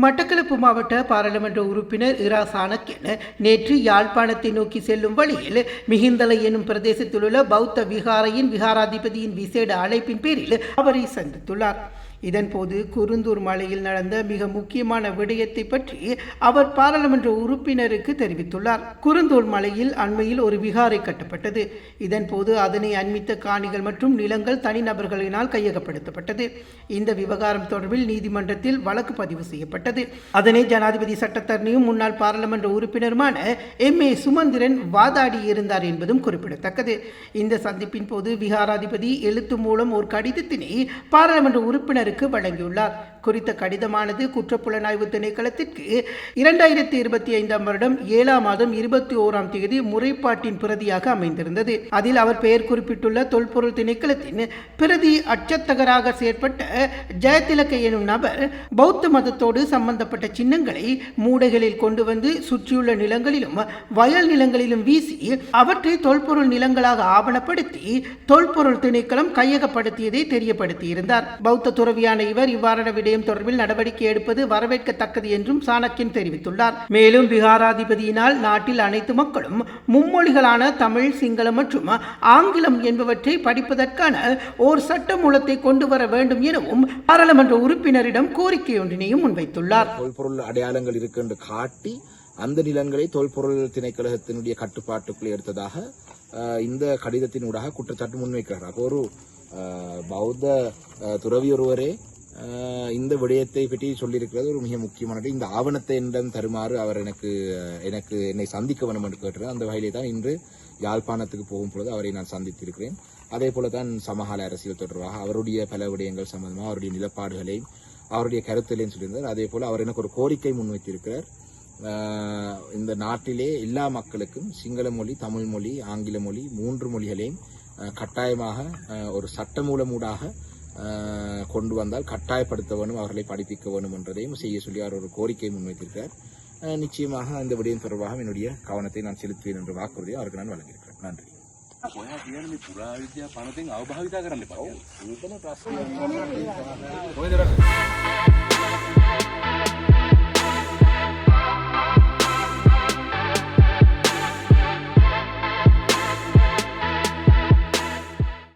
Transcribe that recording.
மட்டக்களப்பு மாவட்ட பாராளுமன்ற உறுப்பினர் இரா சாணக்கியன் நேற்று யாழ்ப்பாணத்தை நோக்கி செல்லும் வழியில் மிகிந்தலை எனும் பிரதேசத்தில் உள்ள பௌத்த விகாரையின் விகாராதிபதியின் விசேட அழைப்பின் பேரில் அவரை சந்தித்துள்ளார். இதன்போது குருந்தூர் மலையில் நடந்த மிக முக்கியமான விடயத்தை பற்றி அவர் பாராளுமன்ற உறுப்பினருக்கு தெரிவித்துள்ளார். குருந்தூர் மலையில் அண்மையில் ஒரு விகாரை கட்டப்பட்டது. இதன்போது அதனை அண்மித்த காணிகள் மற்றும் நிலங்கள் தனிநபர்களினால் கையகப்படுத்தப்பட்டது. இந்த விவகாரம் தொடர்பில் நீதிமன்றத்தில் வழக்கு பதிவு செய்யப்பட்டது. அதனை ஜனாதிபதி சட்டத்தரணியும் முன்னாள் பாராளுமன்ற உறுப்பினருமான MA சுமந்திரன் வாதாடி இருந்தார் என்பதும் குறிப்பிடத்தக்கது. இந்த சந்திப்பின் போது விகாராதிபதி எழுத்து மூலம் ஒரு கடிதத்தினை பாராளுமன்ற உறுப்பினர் வழங்கியுள்ளார். குறித்த கடிதமானது குற்றப்புலனாய்வு திணைக்களத்திற்கு 2025 வருடம் 7ஆம் மாதம் 21ஆம் தேதி முறைப்பாட்டின் பிரதியாக அமைந்திருந்தது. அதில் அவர் பெயர் குறிப்பிட்டுள்ள தொல்பொருள் திணைக்களத்தின் பிரதி அச்சத்தகராக செயற்பட்ட ஜெயதிலக எனும் நபர் பௌத்த மதத்தோடு சம்பந்தப்பட்ட சின்னங்களை மூடைகளில் கொண்டு வந்து சுற்றியுள்ள நிலங்களிலும் வயல் நிலங்களிலும் வீசி அவற்றை தொல்பொருள் நிலங்களாக ஆவணப்படுத்தி தொல்பொருள் திணைக்களம் கையகப்படுத்தியதை தெரியப்படுத்தியிருந்தார். பௌத்த துறவியான இவர் இவ்வாறான விடயம் தொடர்பில் நடவடிக்கை எடுப்பது வரவேற்கத்தக்கது என்றும் சாணக்கியன் தெரிவித்துள்ளார். மேலும் விகாராதிபதியினால் நாட்டில் அனைத்து மக்களும் மும்மொழிகளான தமிழ், சிங்களம் மற்றும் ஆங்கிலம் என்பவற்றை படிப்பதற்கான ஓர் சட்ட மூலத்தை கொண்டு வர வேண்டும் எனவும் பாராளுமன்ற உறுப்பினரிடம் கோரிக்கை ஒன்றினையும் முன்வைத்துள்ளார். தொல்பொருள் அடையாளங்கள் இருக்கு என்று காட்டி அந்த நிலங்களை தொல்பொருள் திணைக்களத்தினுடைய கட்டுப்பாட்டுக்குள் எடுத்ததாக இந்த கடிதத்தினூடாக குற்றச்சாட்டு முன்வைக்கிறார். ஒரு பௌத்த துறவி ஒருவரே இந்த விடயத்தை பற்றி சொல்லியிருக்கிறது ஒரு மிக முக்கியமானது. இந்த ஆவணத்தை என்னிடம் தருமாறு அவர் என்னை சந்திக்க வேண்டும் என்று கேட்டார். அந்த வகையிலே தான் இன்று யாழ்ப்பாணத்துக்கு போகும் பொழுது அவரை நான் சந்தித்திருக்கிறேன். அதே போல தான் சமகால அரசியல் தொடர்பாக அவருடைய பல விடயங்கள் சம்பந்தமாக அவருடைய நிலப்பாடுகளையும் அவருடைய கருத்துகளையும் சொல்லியிருந்தார். அதே போல அவர் எனக்கு ஒரு கோரிக்கை முன்வைத்திருக்கிறார். இந்த நாட்டிலே எல்லா மக்களுக்கும் சிங்கள மொழி, தமிழ் மொழி, ஆங்கில மொழி 3 மொழிகளையும் கட்டாயமாக ஒரு சட்டமூலமூடாக கொண்டு வந்தால் கட்டாயப்படுத்த வேண்டும், அவர்களை படிப்பிக்க வேண்டும் என்றதையும் செய்ய சொல்லி அவர் ஒரு கோரிக்கை முன்வைத்திருக்கிறார். நிச்சயமாக இந்த விடயம் தொடர்பாக என்னுடைய கவனத்தை நான் செலுத்துவேன் என்ற வாக்குறுதியை அவருக்கு நான் வழங்கியிருக்கிறேன். நன்றி.